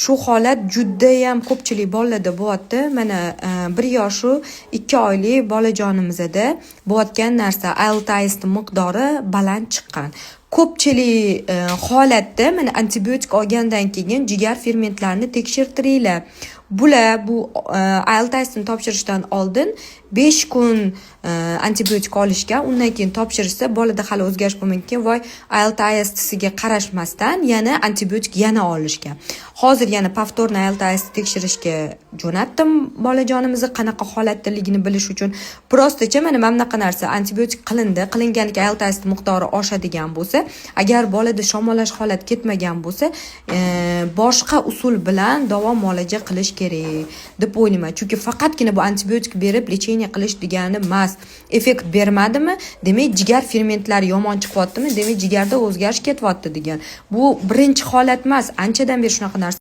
Shu holat juda ham ko'pchilik bolalarda bo'lyapti. Mana 1 yoshu 2 oylik bolajonimizda bo'layotgan narsa IELTS test miqdori baland chiqqan. Ko'pchilik holatda mana antibiotik olgandan keyin jigar fermentlarini tekshirtiringlar. Bular bu IELTS testini topshirishdan oldin 5 kun antibiotik olishgan, undan keyin topshirishsa bolada hali o'zgarish bo'lmagan, voy IELTS testiga qarashmasdan yana antibiotik yana olishgan. Hozir yana повторный IELTS testi tekshirishga jo'natdim bolajonimizni qanaqa holatdaligini bilish uchun. Prostacha mana bunaqa narsa antibiotik qilinganiga IELTS testi miqdori oshadigan bo'lsa, agar bolada shamollash holat ketmagan bo'lsa, boshqa usul bilan davom muolaja qilish kerak deb o'ylayman. Chunki faqatgina bu antibiotik berib lecheniya qilish degani emas. Effekt bermadimi? Demak, jigar fermentlari yomon chiqyaptimi? Demak, jigarda o'zgarish ketyapti degan. Bu birinchi holat emas. Anchadan beri shunaqa narsa